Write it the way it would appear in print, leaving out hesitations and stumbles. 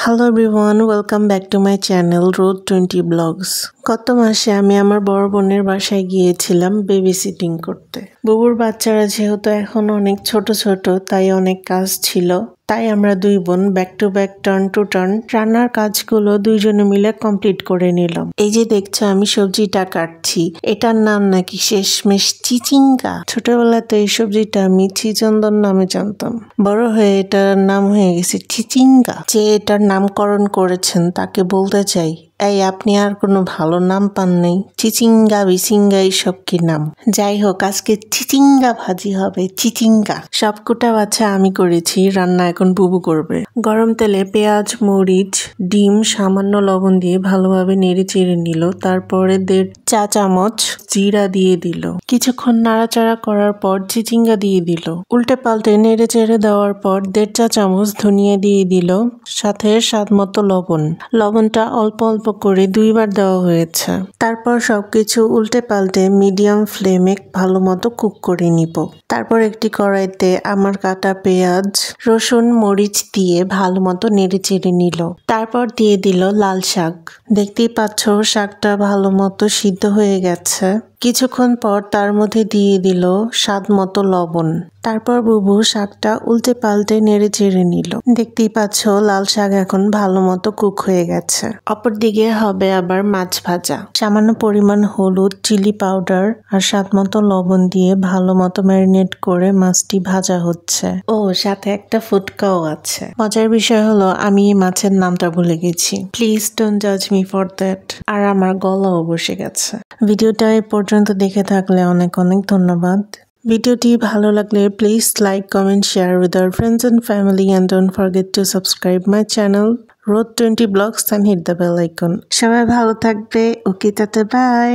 Hello everyone, welcome back to my channel road 20 blogs. গত মাসে আমি আমার বড় বোনের বাসায় গিয়েছিলাম বেবি সিটিং করতে। বুবুর বাচ্চারা যেহেতু এখন অনেক ছোট ছোট, তাই অনেক কাজ ছিল। তাই আমরা দুই বোন back to back turn to turn রান্নার কাজগুলো দুইজনে মিলে কমপ্লিট করে নিলাম। এই যে দেখছো আমি সবজিটা কাটছি, এটার নাম নাকি শেষমেশ চিচিঙ্গা। ছোটবেলাতে এই সবজিটা আমি চিচন্দন নামে জানতাম, বড় হয়ে এটার নাম হয়ে গেছে চিচিঙ্গা। যে এটার নামকরণ করেছেন তাকে বলতে চাই, এই আপনি আর কোনো ভালো নাম পান নাই? চিচিঙ্গা বিচিঙ্গা এইসব কি নাম? যাই হোক, আজকে চিচিঙ্গা ভাজি হবে। চিচিঙ্গা সব কুটা বাছা আমি করেছি, রান্না এখন বুবু করবে। গরম তেলে পেঁয়াজ, মরিচ, ডিম, সামান্য লবণ দিয়ে ভালোভাবে নেড়ে চেড়ে নিল। তারপরে 1.5 চা চামচ জিরা দিয়ে দিল। কিছুক্ষণ নাড়াচাড়া করার পর চিচিঙ্গা দিয়ে দিল। উল্টে পাল্টে নেড়ে চেড়ে দেওয়ার পর 1.5 চা চামচ ধনিয়া দিয়ে দিল, সাথে স্বাদ মতো লবণ। লবণটা অল্প অল্প করে 2 বার দেওয়া হয়েছে। তারপর সবকিছু উল্টে পাল্টে মিডিয়াম ফ্লেমে ভালো মতো কুক করে নিব। তারপর একটি কড়াইতে আমার কাটা পেঁয়াজ, রসুন, মরিচ দিয়ে ভালো মতো নেড়ে চেড়ে নিল। তারপর দিয়ে দিল লাল শাক। দেখতেই পাচ্ছ শাকটা ভালো মতো সিদ্ধ হয়ে গেছে। কিছুক্ষণ পর তার মধ্যে দিয়ে দিল স্বাদ মতো লবণ। তারপর বুবু শাকটা উল্টে পাল্টে নেড়ে চেড়ে নিল। দেখতেই পাচ্ছ লাল শাক এখন ভালো মতো কুক হয়ে গেছে। অপরদিকে হবে আবার মাছ ভাজা। সামান্য পরিমাণ হলুদ, চিলি পাউডার আর স্বাদ মতো লবণ দিয়ে ভালো মতো ম্যারিনেট করে মাছটি ভাজা হচ্ছে। ও সাথে একটা ফুটকাও আছে। মজার বিষয় হলো আমি মাছের নামটা ভুলে গেছি। প্লিজ ডোন্ট জাজ মি ফর দ্যাট। আর আমার গলাও বসে গেছে। ভিডিওটা এ পর্যন্ত দেখে থাকলে অনেক অনেক ধন্যবাদ। ভিডিওটি ভালো লাগলে please like, comment, share with our friends and family and don't forget to subscribe my channel Road 20 Blogs and hit the bell icon. সবাই ভালো থাকবে। ওকে, টাটা, বাই।